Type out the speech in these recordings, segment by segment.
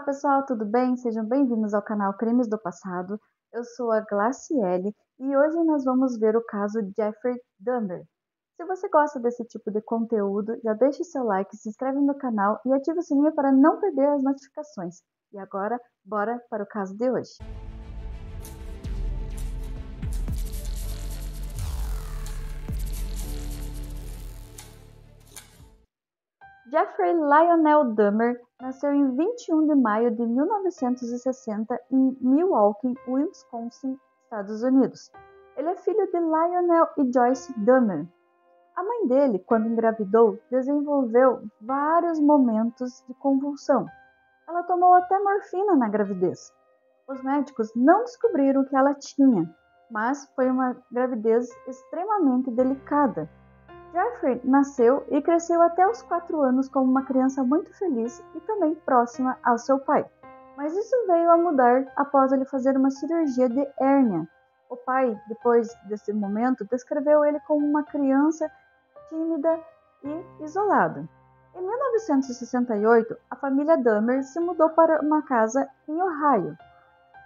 Pessoal, tudo bem? Sejam bem-vindos ao canal Crimes do Passado. Eu sou a Glaciele e hoje nós vamos ver o caso Jeffrey Dahmer. Se você gosta desse tipo de conteúdo, já deixe seu like, se inscreve no canal e ative o sininho para não perder as notificações. E agora, bora para o caso de hoje. Jeffrey Lionel Dahmer nasceu em 21 de maio de 1960 em Milwaukee, Wisconsin, Estados Unidos. Ele é filho de Lionel e Joyce Dahmer. A mãe dele, quando engravidou, desenvolveu vários momentos de convulsão. Ela tomou até morfina na gravidez. Os médicos não descobriram o que ela tinha, mas foi uma gravidez extremamente delicada. Jeffrey nasceu e cresceu até os 4 anos como uma criança muito feliz e também próxima ao seu pai. Mas isso veio a mudar após ele fazer uma cirurgia de hérnia. O pai, depois desse momento, descreveu ele como uma criança tímida e isolada. Em 1968, a família Dahmer se mudou para uma casa em Ohio.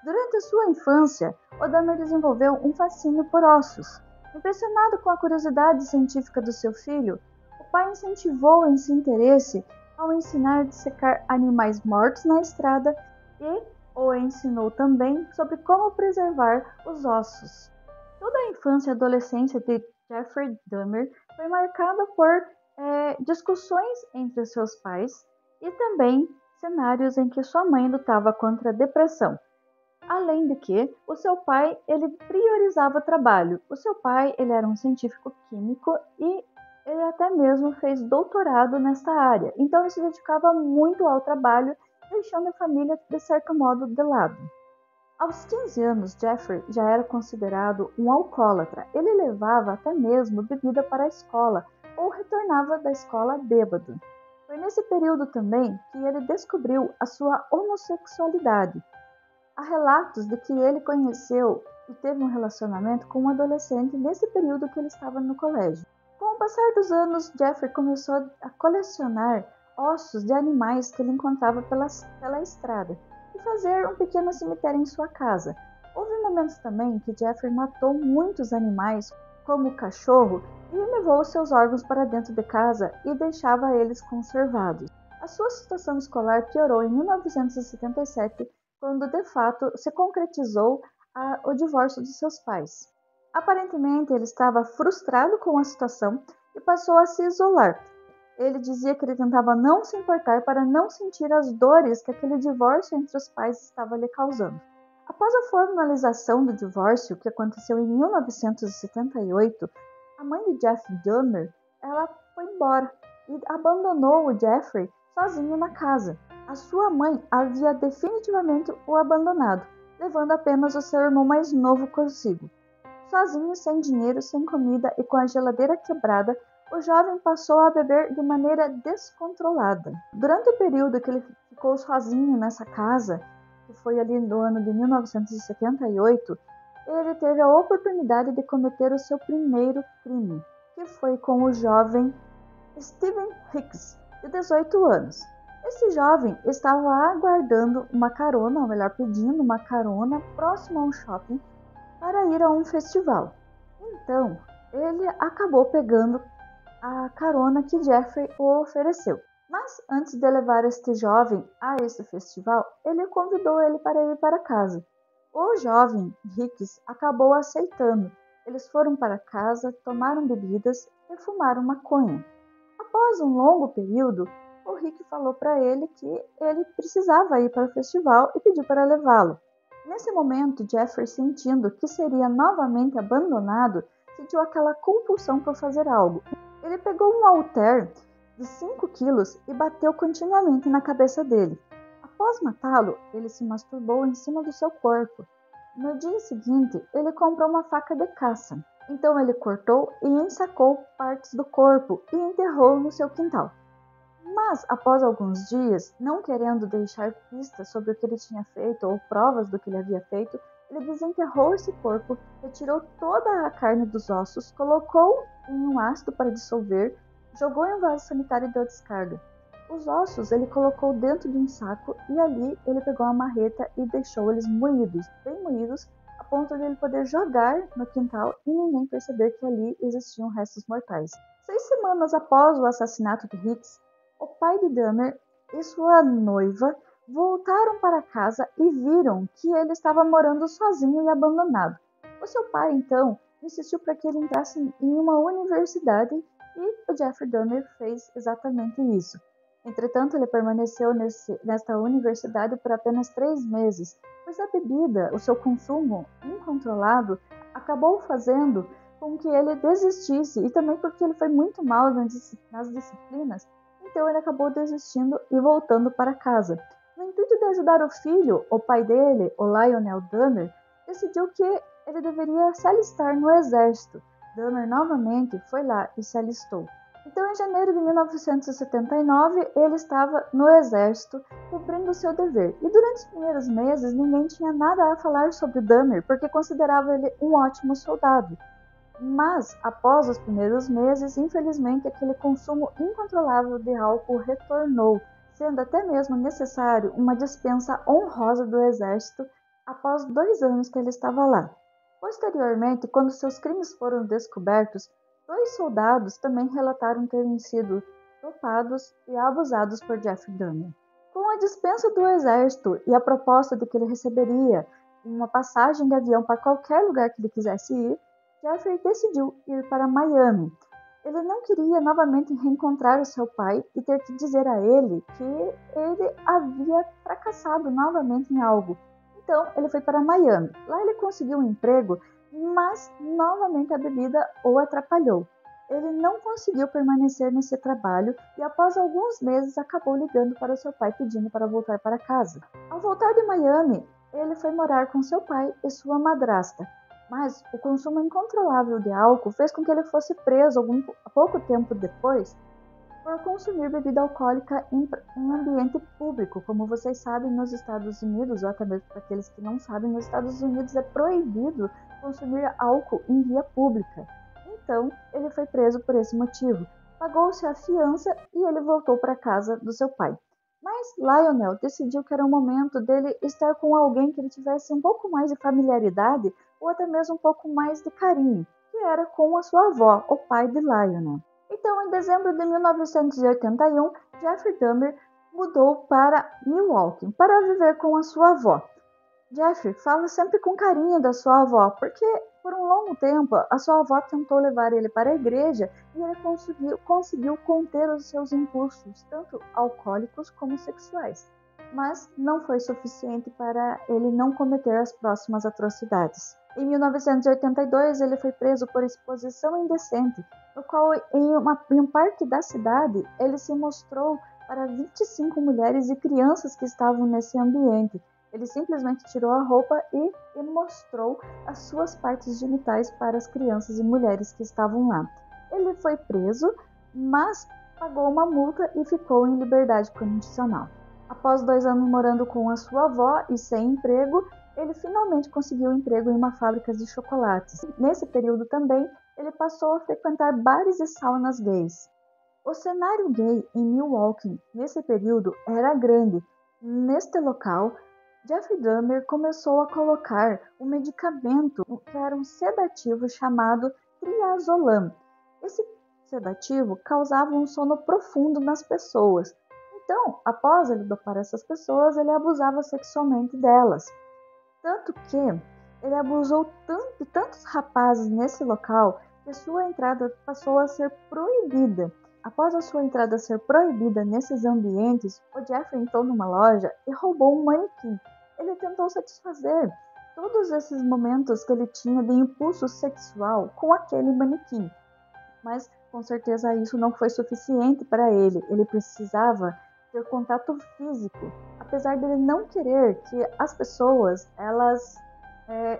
Durante a sua infância, o Dahmer desenvolveu um fascínio por ossos. Impressionado com a curiosidade científica do seu filho, o pai incentivou esse interesse ao ensinar a dissecar animais mortos na estrada e o ensinou também sobre como preservar os ossos. Toda a infância e adolescência de Jeffrey Dahmer foi marcada por discussões entre seus pais e também cenários em que sua mãe lutava contra a depressão. Além de que o seu pai ele priorizava o trabalho. O seu pai ele era um científico químico e ele até mesmo fez doutorado nesta área. Então ele se dedicava muito ao trabalho, deixando a família de certo modo de lado. Aos 15 anos, Jeffrey já era considerado um alcoólatra. Ele levava até mesmo bebida para a escola ou retornava da escola bêbado. Foi nesse período também que ele descobriu a sua homossexualidade. Há relatos de que ele conheceu e teve um relacionamento com um adolescente nesse período que ele estava no colégio. Com o passar dos anos, Jeffrey começou a colecionar ossos de animais que ele encontrava pela estrada e fazer um pequeno cemitério em sua casa. Houve momentos também que Jeffrey matou muitos animais, como o cachorro, e levou seus órgãos para dentro de casa e deixava eles conservados. A sua situação escolar piorou em 1977, quando de fato se concretizou o divórcio de seus pais. Aparentemente, ele estava frustrado com a situação e passou a se isolar. Ele dizia que ele tentava não se importar para não sentir as dores que aquele divórcio entre os pais estava lhe causando. Após a formalização do divórcio, que aconteceu em 1978, a mãe de Jeff Dahmer, ela foi embora e abandonou o Jeffrey sozinho na casa. A sua mãe havia definitivamente o abandonado, levando apenas o seu irmão mais novo consigo. Sozinho, sem dinheiro, sem comida e com a geladeira quebrada, o jovem passou a beber de maneira descontrolada. Durante o período que ele ficou sozinho nessa casa, que foi ali no ano de 1978, ele teve a oportunidade de cometer o seu primeiro crime, que foi com o jovem Steven Hicks, de 18 anos. Esse jovem estava aguardando uma carona, ou melhor, pedindo uma carona próximo a um shopping para ir a um festival. Então, ele acabou pegando a carona que Jeffrey o ofereceu. Mas antes de levar este jovem a esse festival, ele convidou ele para ir para casa. O jovem Hicks acabou aceitando. Eles foram para casa, tomaram bebidas e fumaram maconha. Após um longo período, o Rick falou para ele que ele precisava ir para o festival e pediu para levá-lo. Nesse momento, Jeffrey, sentindo que seria novamente abandonado, sentiu aquela compulsão por fazer algo. Ele pegou um halter de 5 quilos e bateu continuamente na cabeça dele. Após matá-lo, ele se masturbou em cima do seu corpo. No dia seguinte, ele comprou uma faca de caça. Então ele cortou e ensacou partes do corpo e enterrou no seu quintal. Mas, após alguns dias, não querendo deixar pistas sobre o que ele tinha feito ou provas do que ele havia feito, ele desenterrou esse corpo, retirou toda a carne dos ossos, colocou em um ácido para dissolver, jogou em um vaso sanitário e deu descarga. Os ossos ele colocou dentro de um saco e ali ele pegou a marreta e deixou eles moídos, bem moídos, a ponto de ele poder jogar no quintal e ninguém perceber que ali existiam restos mortais. 6 semanas após o assassinato de Hicks, o pai de Dahmer e sua noiva voltaram para casa e viram que ele estava morando sozinho e abandonado. O seu pai, então, insistiu para que ele entrasse em uma universidade e o Jeffrey Dahmer fez exatamente isso. Entretanto, ele permaneceu nesta universidade por apenas 3 meses, pois a bebida, o seu consumo incontrolado, acabou fazendo com que ele desistisse e também porque ele foi muito mal nas disciplinas, então ele acabou desistindo e voltando para casa. No intuito de ajudar o filho, o pai dele, o Lionel Dahmer, decidiu que ele deveria se alistar no exército. Dahmer novamente foi lá e se alistou. Então, em janeiro de 1979, ele estava no exército, cumprindo seu dever. E durante os primeiros meses, ninguém tinha nada a falar sobre Dahmer, porque considerava ele um ótimo soldado. Mas, após os primeiros meses, infelizmente, aquele consumo incontrolável de álcool retornou, sendo até mesmo necessário uma dispensa honrosa do exército após 2 anos que ele estava lá. Posteriormente, quando seus crimes foram descobertos, 2 soldados também relataram terem sido dopados e abusados por Jeffrey Dahmer. Com a dispensa do exército e a proposta de que ele receberia uma passagem de avião para qualquer lugar que ele quisesse ir, Jeffrey decidiu ir para Miami. Ele não queria novamente reencontrar o seu pai e ter que dizer a ele que ele havia fracassado novamente em algo. Então, ele foi para Miami. Lá ele conseguiu um emprego, mas novamente a bebida o atrapalhou. Ele não conseguiu permanecer nesse trabalho e após alguns meses acabou ligando para o seu pai pedindo para voltar para casa. Ao voltar de Miami, ele foi morar com seu pai e sua madrasta. Mas o consumo incontrolável de álcool fez com que ele fosse preso pouco tempo depois por consumir bebida alcoólica em ambiente público. Como vocês sabem, nos Estados Unidos, ou até mesmo para aqueles que não sabem, nos Estados Unidos é proibido consumir álcool em via pública. Então, ele foi preso por esse motivo. Pagou-se a fiança e ele voltou para a casa do seu pai. Mas Lionel decidiu que era o momento dele estar com alguém que ele tivesse um pouco mais de familiaridade ou até mesmo um pouco mais de carinho, que era com a sua avó, o pai de Lionel. Então, em dezembro de 1981, Jeffrey Dahmer mudou para Milwaukee para viver com a sua avó. Jeffrey fala sempre com carinho da sua avó, porque por um longo tempo a sua avó tentou levar ele para a igreja e ele conseguiu conter os seus impulsos, tanto alcoólicos como sexuais. Mas não foi suficiente para ele não cometer as próximas atrocidades. Em 1982, ele foi preso por exposição indecente, no qual, em um parque da cidade, ele se mostrou para 25 mulheres e crianças que estavam nesse ambiente. Ele simplesmente tirou a roupa e mostrou as suas partes genitais para as crianças e mulheres que estavam lá. Ele foi preso, mas pagou uma multa e ficou em liberdade condicional. Após 2 anos morando com a sua avó e sem emprego, ele finalmente conseguiu um emprego em uma fábrica de chocolates. Nesse período também, ele passou a frequentar bares e saunas gays. O cenário gay em Milwaukee, nesse período, era grande. Neste local, Jeffrey Dahmer começou a colocar um medicamento que era um sedativo chamado triazolam. Esse sedativo causava um sono profundo nas pessoas. Então, após ele dopar essas pessoas, ele abusava sexualmente delas. Tanto que ele abusou de tantos rapazes nesse local que sua entrada passou a ser proibida. Após a sua entrada ser proibida nesses ambientes, o Jeffrey entrou numa loja e roubou um manequim. Ele tentou satisfazer todos esses momentos que ele tinha de impulso sexual com aquele manequim. Mas, com certeza, isso não foi suficiente para ele. Ele precisava ter contato físico. Apesar dele não querer que as pessoas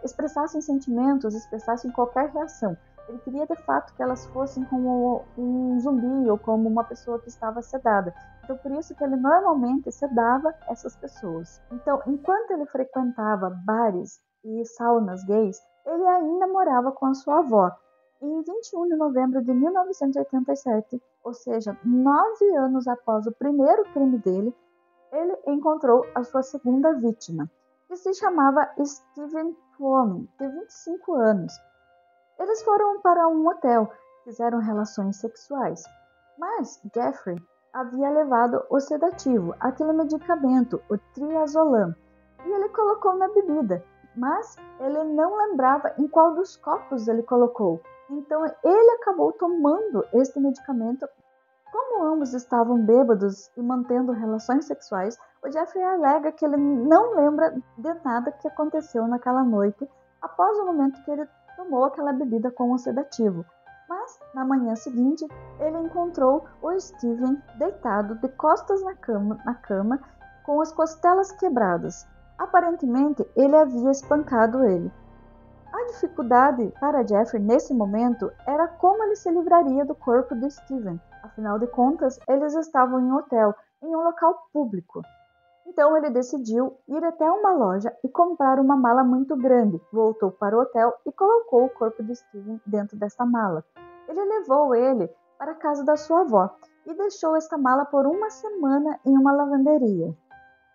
expressassem sentimentos, expressassem qualquer reação. Ele queria, de fato, que elas fossem como um zumbi ou como uma pessoa que estava sedada. Então, por isso que ele normalmente sedava essas pessoas. Então, enquanto ele frequentava bares e saunas gays, ele ainda morava com a sua avó. Em 21 de novembro de 1987, ou seja, 9 anos após o primeiro crime dele, ele encontrou a sua segunda vítima, que se chamava Steven Fleming, de 25 anos. Eles foram para um hotel, fizeram relações sexuais, mas Jeffrey havia levado o sedativo, aquele medicamento, o triazolam, e ele colocou na bebida, mas ele não lembrava em qual dos copos ele colocou. Então ele acabou tomando este medicamento. Como ambos estavam bêbados e mantendo relações sexuais, o Jeffrey alega que ele não lembra de nada que aconteceu naquela noite após o momento que ele tomou aquela bebida com o sedativo. Mas, na manhã seguinte, ele encontrou o Steven deitado de costas na cama com as costelas quebradas. Aparentemente, ele havia espancado ele. A dificuldade para Jeffrey nesse momento era como ele se livraria do corpo de Steven. Afinal de contas, eles estavam em um hotel, em um local público. Então ele decidiu ir até uma loja e comprar uma mala muito grande. Voltou para o hotel e colocou o corpo de Steven dentro dessa mala. Ele levou ele para a casa da sua avó e deixou esta mala por uma semana em uma lavanderia.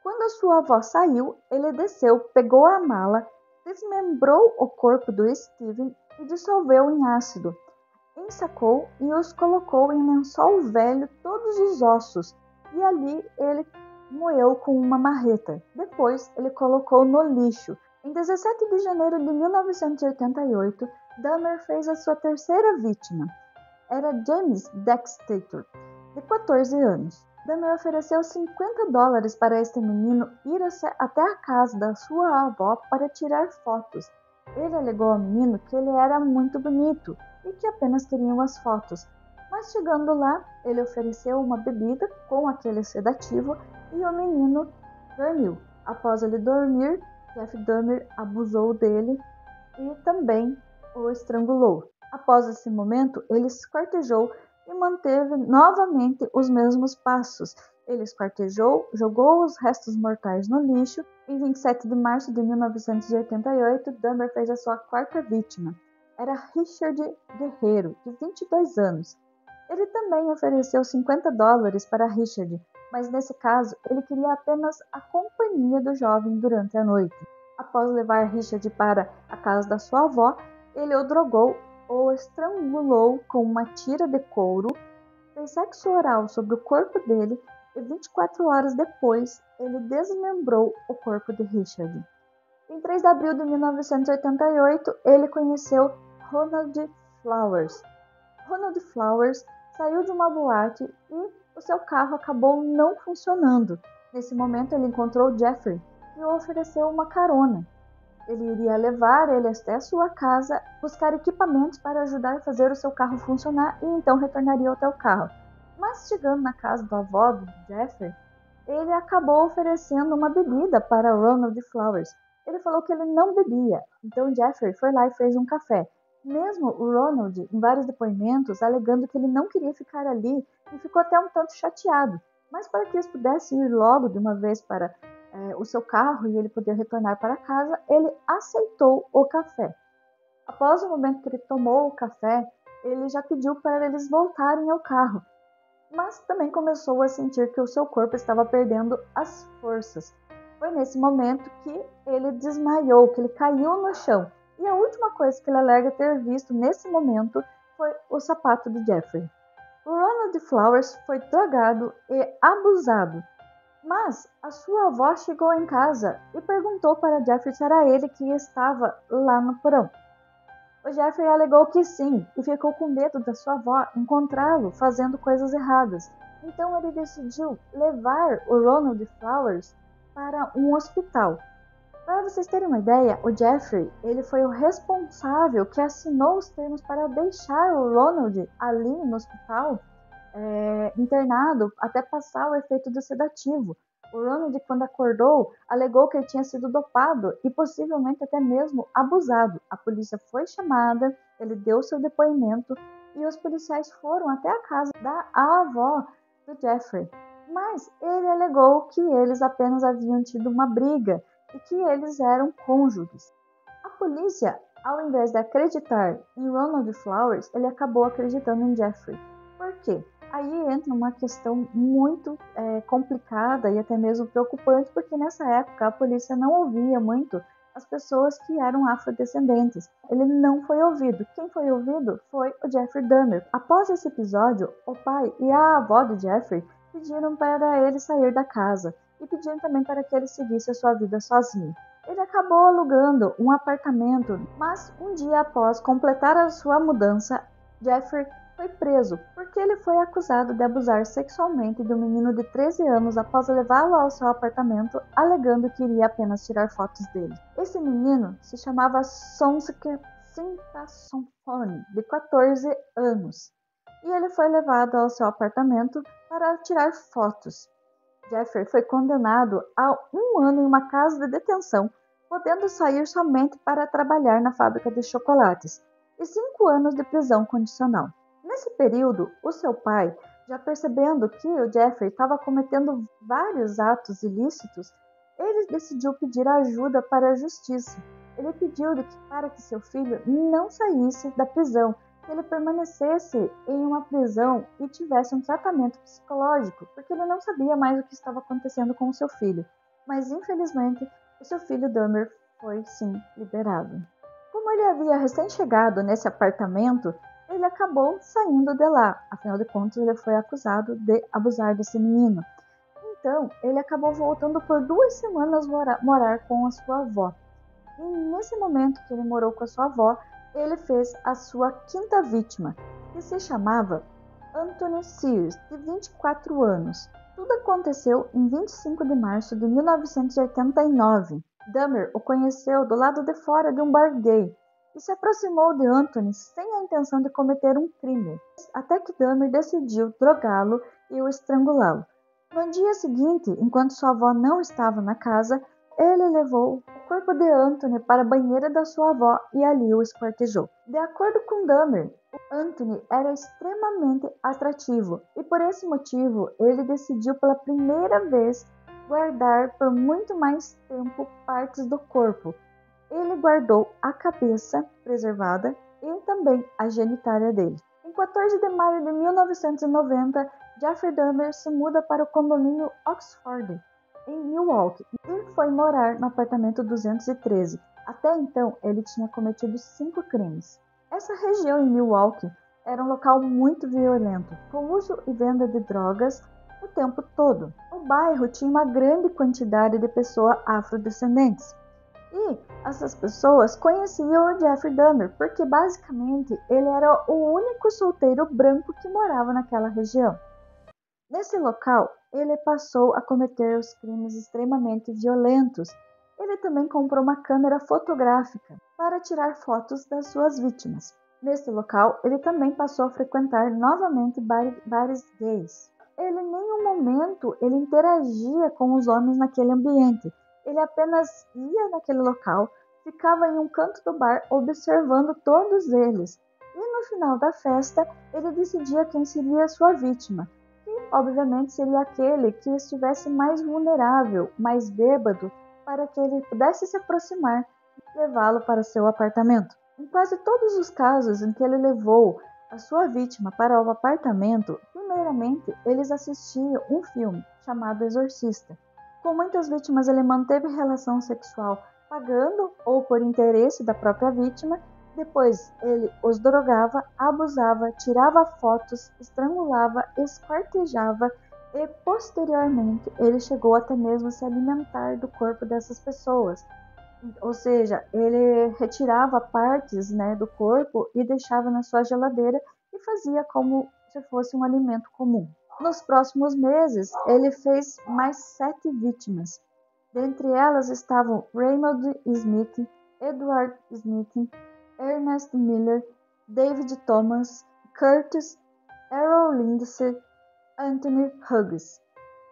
Quando a sua avó saiu, ele desceu, pegou a mala, desmembrou o corpo do Steven e dissolveu em ácido. Ensacou e os colocou em lençol velho todos os ossos, e ali ele moeu com uma marreta. Depois ele colocou no lixo. Em 17 de janeiro de 1988, Dahmer fez a sua terceira vítima. Era James Dexter, de 14 anos. Dahmer ofereceu $50 para este menino ir até a casa da sua avó para tirar fotos. Ele alegou ao menino que ele era muito bonito e que apenas queriam as fotos. Mas chegando lá, ele ofereceu uma bebida com aquele sedativo e o menino dormiu. Após ele dormir, Jeff Dahmer abusou dele e também o estrangulou. Após esse momento, ele esquartejou e manteve novamente os mesmos passos. Ele esquartejou, jogou os restos mortais no lixo. Em 27 de março de 1988, Dahmer fez a sua quarta vítima. Era Richard Guerreiro, de 22 anos. Ele também ofereceu $50 para Richard, mas nesse caso ele queria apenas a companhia do jovem durante a noite. Após levar Richard para a casa da sua avó, ele o drogou, o estrangulou com uma tira de couro, fez sexo oral sobre o corpo dele e 24 horas depois ele desmembrou o corpo de Richard. Em 3 de abril de 1988, ele conheceu Ronald Flowers. Ronald Flowers saiu de uma boate e o seu carro acabou não funcionando. Nesse momento ele encontrou Jeffrey e o ofereceu uma carona. Ele iria levar ele até sua casa, buscar equipamentos para ajudar a fazer o seu carro funcionar e então retornaria ao seu carro. Mas chegando na casa da avó do Jeffrey, ele acabou oferecendo uma bebida para Ronald Flowers. Ele falou que ele não bebia, então Jeffrey foi lá e fez um café. Mesmo o Ronald, em vários depoimentos, alegando que ele não queria ficar ali e ficou até um tanto chateado. Mas para que eles pudessem ir logo de uma vez para o seu carro e ele poder retornar para casa, ele aceitou o café. Após o momento que ele tomou o café, ele já pediu para eles voltarem ao carro, mas também começou a sentir que o seu corpo estava perdendo as forças. Foi nesse momento que ele desmaiou, que ele caiu no chão. E a última coisa que ele alega ter visto nesse momento foi o sapato de Jeffrey. O Ronald Flowers foi drogado e abusado. Mas a sua avó chegou em casa e perguntou para Jeffrey se era ele que estava lá no porão. O Jeffrey alegou que sim e ficou com medo da sua avó encontrá-lo fazendo coisas erradas. Então ele decidiu levar o Ronald Flowers para um hospital. Para vocês terem uma ideia, o Jeffrey ele foi o responsável que assinou os termos para deixar o Ronald ali no hospital internado até passar o efeito do sedativo. O Ronald, quando acordou, alegou que ele tinha sido dopado e possivelmente até mesmo abusado. A polícia foi chamada, ele deu seu depoimento e os policiais foram até a casa da avó do Jeffrey. Mas ele alegou que eles apenas haviam tido uma briga e que eles eram cônjuges. A polícia Ao invés de acreditar em Ronald Flowers, ele acabou acreditando em Jeffrey. Por quê? Aí entra uma questão muito complicada e até mesmo preocupante, porque nessa época a polícia não ouvia muito as pessoas que eram afrodescendentes. Ele não foi ouvido. Quem foi ouvido foi o Jeffrey Dahmer. Após esse episódio, o pai e a avó de Jeffrey pediram para ele sair da casa e pediram também para que ele seguisse a sua vida sozinho. Ele acabou alugando um apartamento, mas um dia após completar a sua mudança, Jeffrey foi preso porque ele foi acusado de abusar sexualmente de um menino de 13 anos após levá-lo ao seu apartamento, alegando que iria apenas tirar fotos dele. Esse menino se chamava Sonsuke Sintasomphone, de 14 anos, e ele foi levado ao seu apartamento para tirar fotos. Jeffrey foi condenado a 1 ano em uma casa de detenção, podendo sair somente para trabalhar na fábrica de chocolates, e 5 anos de prisão condicional. Nesse período, o seu pai, já percebendo que o Jeffrey estava cometendo vários atos ilícitos, ele decidiu pedir ajuda para a justiça. Ele pediu para que seu filho não saísse da prisão, que ele permanecesse em uma prisão e tivesse um tratamento psicológico, porque ele não sabia mais o que estava acontecendo com o seu filho. Mas, infelizmente, o seu filho Dahmer foi, sim, liberado. Como ele havia recém-chegado nesse apartamento, ele acabou saindo de lá. Afinal de contas, ele foi acusado de abusar desse menino. Então, ele acabou voltando por 2 semanas morar com a sua avó. E nesse momento que ele morou com a sua avó, ele fez a sua 5ª vítima, que se chamava Anthony Sears, de 24 anos. Tudo aconteceu em 25 de março de 1989. Dahmer o conheceu do lado de fora de um bar gay e se aproximou de Anthony sem a intenção de cometer um crime, até que Dahmer decidiu drogá-lo e o estrangulá-lo. No dia seguinte, enquanto sua avó não estava na casa, ele levou o corpo de Anthony para a banheira da sua avó e ali o esquartejou. De acordo com Dahmer, Anthony era extremamente atrativo e por esse motivo ele decidiu pela primeira vez guardar por muito mais tempo partes do corpo. Ele guardou a cabeça preservada e também a genitália dele. Em 14 de maio de 1990, Jeffrey Dahmer se muda para o condomínio Oxford, em Milwaukee, e foi morar no apartamento 213. Até então, ele tinha cometido 5 crimes. Essa região em Milwaukee era um local muito violento, com uso e venda de drogas o tempo todo. O bairro tinha uma grande quantidade de pessoas afrodescendentes. E essas pessoas conheciam o Jeffrey Dahmer, porque basicamente ele era o único solteiro branco que morava naquela região. Nesse local, ele passou a cometer os crimes extremamente violentos. Ele também comprou uma câmera fotográfica para tirar fotos das suas vítimas. Nesse local, ele também passou a frequentar novamente bares gays. Ele em nenhum momento ele interagia com os homens naquele ambiente. Ele apenas ia naquele local, ficava em um canto do bar observando todos eles. E no final da festa, ele decidia quem seria a sua vítima. Obviamente seria aquele que estivesse mais vulnerável, mais bêbado, para que ele pudesse se aproximar e levá-lo para o seu apartamento. Em quase todos os casos em que ele levou a sua vítima para o apartamento, primeiramente eles assistiam um filme chamado Exorcista. Com muitas vítimas ele manteve relação sexual pagando ou por interesse da própria vítima. Depois ele os drogava, abusava, tirava fotos, estrangulava, esquartejava e posteriormente ele chegou até mesmo a se alimentar do corpo dessas pessoas. Ou seja, ele retirava partes, do corpo e deixava na sua geladeira e fazia como se fosse um alimento comum. Nos próximos meses, ele fez mais 7 vítimas. Dentre elas estavam Raymond Smith, Edward Smith, Ernest Miller, David Thomas, Curtis, Errol Lindsay, Anthony Hughes.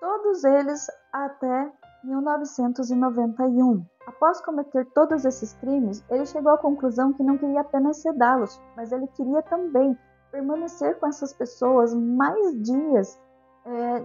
Todos eles até 1991. Após cometer todos esses crimes, ele chegou à conclusão que não queria apenas sedá-los, mas ele queria também permanecer com essas pessoas mais dias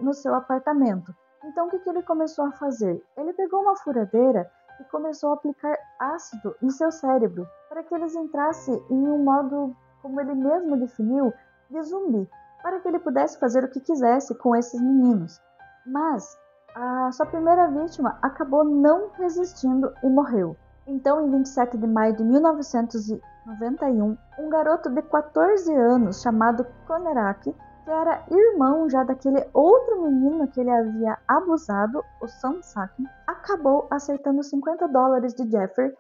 no seu apartamento. Então, o que ele começou a fazer? Ele pegou uma furadeira e começou a aplicar ácido em seu cérebro para que eles entrassem em um modo, como ele mesmo definiu, de zumbi, para que ele pudesse fazer o que quisesse com esses meninos. Mas a sua primeira vítima acabou não resistindo e morreu. Então, em 27 de maio de 1991, um garoto de 14 anos chamado Koneraki, que era irmão já daquele outro menino que ele havia abusado, o Sansaki, acabou aceitando $50 de Jeffrey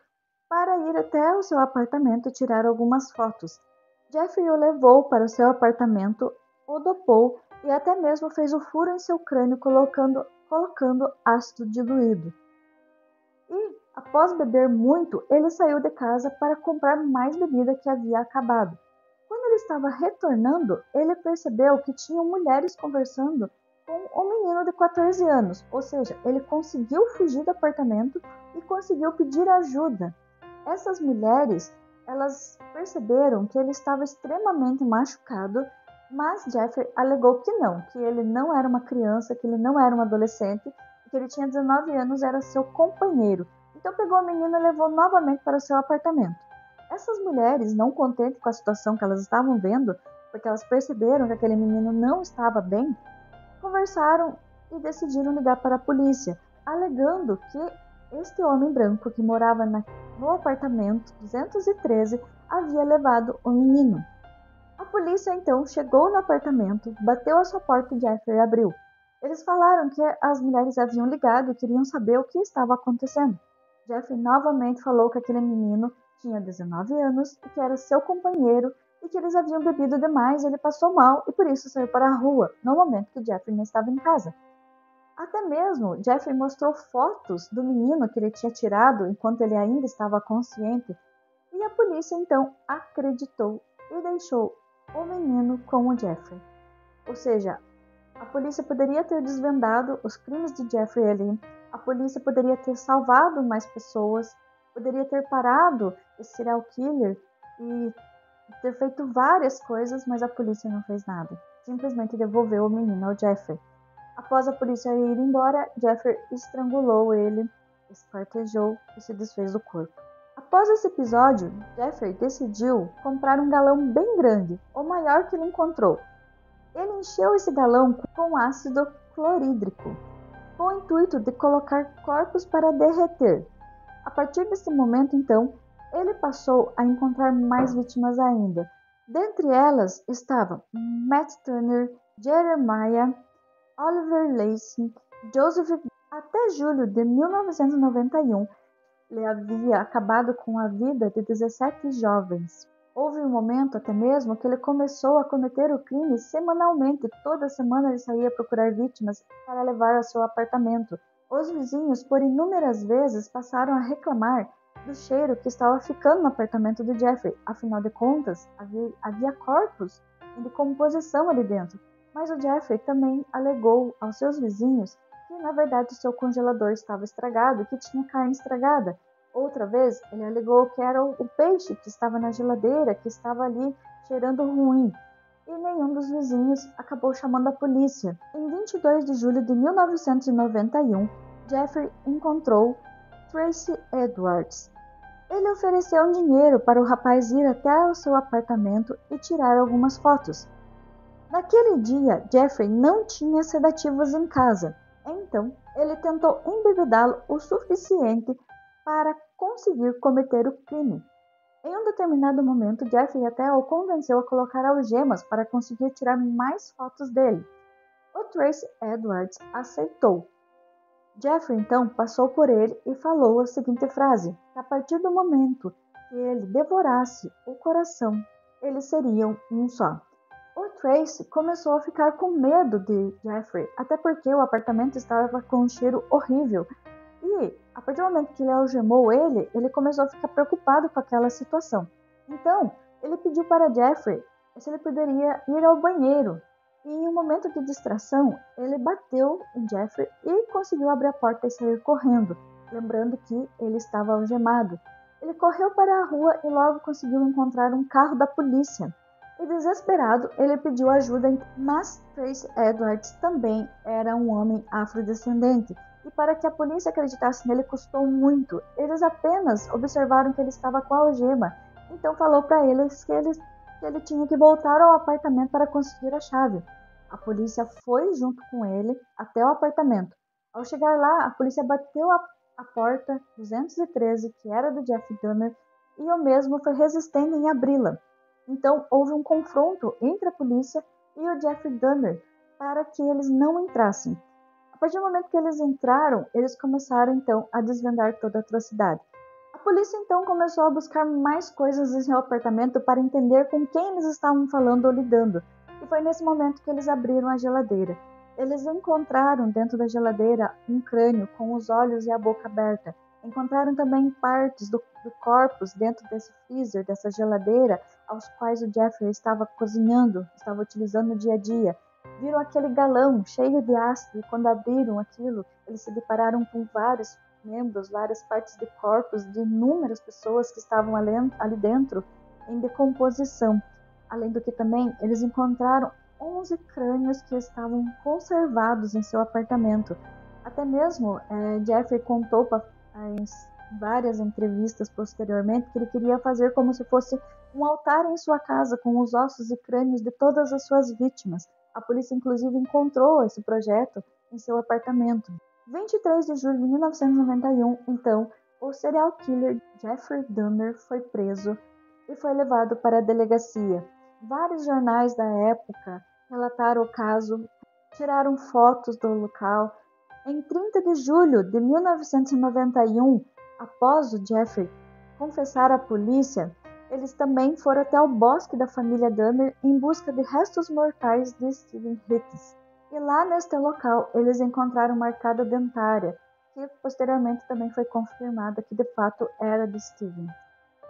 para ir até o seu apartamento e tirar algumas fotos. Jeffrey o levou para o seu apartamento, o dopou e até mesmo fez o furo em seu crânio colocando ácido diluído. E, após beber muito, ele saiu de casa para comprar mais bebida que havia acabado. Quando ele estava retornando, ele percebeu que tinham mulheres conversando com o menino de 14 anos, ou seja, ele conseguiu fugir do apartamento e conseguiu pedir ajuda. Essas mulheres, elas perceberam que ele estava extremamente machucado, mas Jeffrey alegou que ele não era uma criança, que ele não era um adolescente, que ele tinha 19 anos, era seu companheiro. Então pegou a menina e levou novamente para o seu apartamento. Essas mulheres, não contentes com a situação que elas estavam vendo, porque elas perceberam que aquele menino não estava bem, conversaram e decidiram ligar para a polícia, alegando que este homem branco que morava no apartamento 213 havia levado o menino. A polícia então chegou no apartamento, bateu a sua porta e Jeffrey abriu. Eles falaram que as mulheres haviam ligado e queriam saber o que estava acontecendo. Jeffrey novamente falou que aquele menino tinha 19 anos e que era seu companheiro e que eles haviam bebido demais e ele passou mal e por isso saiu para a rua, no momento que Jeffrey não estava em casa. Até mesmo Jeffrey mostrou fotos do menino que ele tinha tirado enquanto ele ainda estava consciente e a polícia então acreditou e deixou o menino com o Jeffrey. Ou seja, a polícia poderia ter desvendado os crimes de Jeffrey ali, a polícia poderia ter salvado mais pessoas, poderia ter parado esse serial killer e ter feito várias coisas, mas a polícia não fez nada. Simplesmente devolveu o menino ao Jeffrey. Após a polícia ir embora, Jeffrey estrangulou ele, esquartejou e se desfez do corpo. Após esse episódio, Jeffrey decidiu comprar um galão bem grande, o maior que ele encontrou. Ele encheu esse galão com ácido clorídrico, com o intuito de colocar corpos para derreter. A partir desse momento, então, ele passou a encontrar mais vítimas ainda. Dentre elas estavam Matt Turner, Jeremiah, Oliver Lacey, Joseph. Até julho de 1991, ele havia acabado com a vida de 17 jovens. Houve um momento até mesmo que ele começou a cometer o crime semanalmente. Toda semana ele saía procurar vítimas para levar ao seu apartamento. Os vizinhos, por inúmeras vezes, passaram a reclamar do cheiro que estava ficando no apartamento de Jeffrey. Afinal de contas, havia corpos em decomposição ali dentro. Mas o Jeffrey também alegou aos seus vizinhos que, na verdade, o seu congelador estava estragado e que tinha carne estragada. Outra vez, ele alegou que era o peixe que estava na geladeira, que estava ali cheirando ruim. E nenhum dos vizinhos acabou chamando a polícia. Em 22 de julho de 1991, Jeffrey encontrou Tracy Edwards. Ele ofereceu um dinheiro para o rapaz ir até o seu apartamento e tirar algumas fotos. Naquele dia, Jeffrey não tinha sedativos em casa, então ele tentou embebedá-lo o suficiente para conseguir cometer o crime. Em um determinado momento, Jeffrey até o convenceu a colocar algemas para conseguir tirar mais fotos dele. O Tracy Edwards aceitou. Jeffrey então passou por ele e falou a seguinte frase: que a partir do momento que ele devorasse o coração, eles seriam um só. O Tracy começou a ficar com medo de Jeffrey, até porque o apartamento estava com um cheiro horrível. E, a partir do momento que ele algemou ele, ele começou a ficar preocupado com aquela situação. Então, ele pediu para Jeffrey se ele poderia ir ao banheiro. E, em um momento de distração, ele bateu em Jeffrey e conseguiu abrir a porta e sair correndo, lembrando que ele estava algemado. Ele correu para a rua e logo conseguiu encontrar um carro da polícia. E, desesperado, ele pediu ajuda, mas Tracy Edwards também era um homem afrodescendente. E para que a polícia acreditasse nele custou muito. Eles apenas observaram que ele estava com a algema. Então falou para eles que ele tinha que voltar ao apartamento para conseguir a chave. A polícia foi junto com ele até o apartamento. Ao chegar lá, a polícia bateu a porta 213, que era do Jeffrey Dahmer, e o mesmo foi resistente em abri-la. Então houve um confronto entre a polícia e o Jeffrey Dahmer para que eles não entrassem. A partir do momento que eles entraram, eles começaram então a desvendar toda a atrocidade. A polícia então começou a buscar mais coisas em seu apartamento para entender com quem eles estavam falando ou lidando. E foi nesse momento que eles abriram a geladeira. Eles encontraram dentro da geladeira um crânio com os olhos e a boca aberta. Encontraram também partes do corpos dentro desse freezer, dessa geladeira, aos quais o Jeffrey estava cozinhando, estava utilizando no dia a dia. Viram aquele galão cheio de ácido e quando abriram aquilo, eles se depararam com vários membros, várias partes de corpos de inúmeras pessoas que estavam ali dentro em decomposição. Além do que também, eles encontraram 11 crânios que estavam conservados em seu apartamento. Até mesmo, Jeffrey contou em várias entrevistas posteriormente que ele queria fazer como se fosse um altar em sua casa com os ossos e crânios de todas as suas vítimas. A polícia, inclusive, encontrou esse projeto em seu apartamento. 23 de julho de 1991, então, o serial killer Jeffrey Dahmer foi preso e foi levado para a delegacia. Vários jornais da época relataram o caso, tiraram fotos do local. Em 30 de julho de 1991, após o Jeffrey confessar à polícia, eles também foram até o bosque da família Dahmer em busca de restos mortais de Steven Hicks. E lá neste local, eles encontraram uma arcada dentária, que posteriormente também foi confirmada que de fato era de Steven.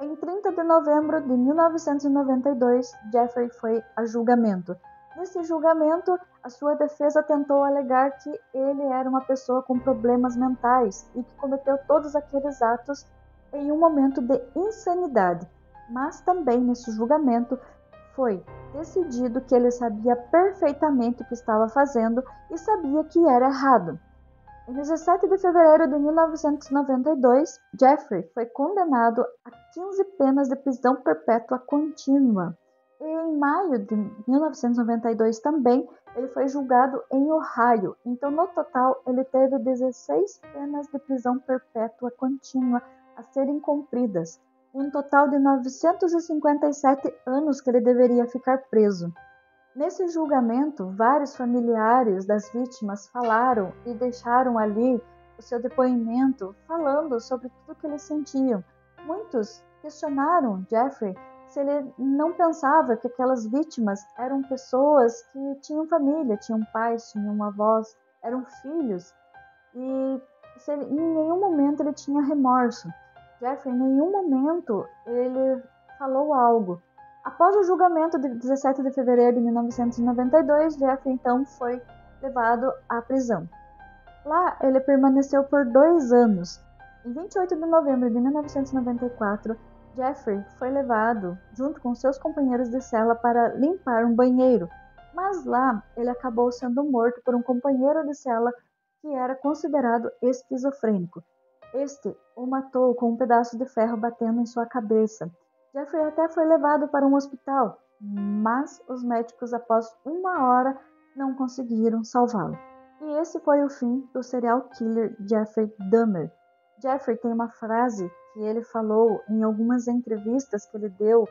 Em 30 de novembro de 1992, Jeffrey foi a julgamento. Nesse julgamento, a sua defesa tentou alegar que ele era uma pessoa com problemas mentais e que cometeu todos aqueles atos em um momento de insanidade. Mas também nesse julgamento foi decidido que ele sabia perfeitamente o que estava fazendo e sabia que era errado. Em 17 de fevereiro de 1992, Jeffrey foi condenado a 15 penas de prisão perpétua contínua. E em maio de 1992 também, ele foi julgado em Ohio. Então, no total, ele teve 16 penas de prisão perpétua contínua a serem cumpridas. Um total de 957 anos que ele deveria ficar preso. Nesse julgamento, vários familiares das vítimas falaram e deixaram ali o seu depoimento falando sobre tudo que eles sentiam. Muitos questionaram Jeffrey se ele não pensava que aquelas vítimas eram pessoas que tinham família, tinham pais, tinham avós, eram filhos, e se ele, em nenhum momento ele tinha remorso. Jeffrey, em nenhum momento ele falou algo. Após o julgamento de 17 de fevereiro de 1992, Jeffrey então foi levado à prisão. Lá ele permaneceu por 2 anos. Em 28 de novembro de 1994, Jeffrey foi levado junto com seus companheiros de cela para limpar um banheiro, mas lá ele acabou sendo morto por um companheiro de cela que era considerado esquizofrênico. Este o matou com um pedaço de ferro batendo em sua cabeça. Jeffrey até foi levado para um hospital, mas os médicos, após 1 hora, não conseguiram salvá-lo. E esse foi o fim do serial killer Jeffrey Dahmer. Jeffrey tem uma frase que ele falou em algumas entrevistas que ele deu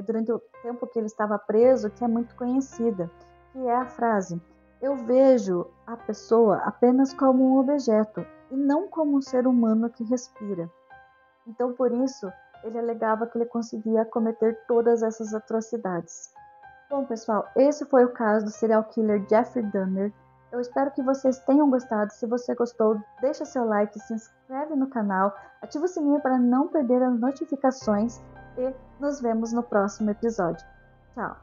durante o tempo que ele estava preso, que é muito conhecida, que é a frase: "Eu vejo a pessoa apenas como um objeto e não como um ser humano que respira." Então, por isso, ele alegava que ele conseguia cometer todas essas atrocidades. Bom, pessoal, esse foi o caso do serial killer Jeffrey Dahmer. Eu espero que vocês tenham gostado. Se você gostou, deixa seu like, se inscreve no canal, ativa o sininho para não perder as notificações e nos vemos no próximo episódio. Tchau!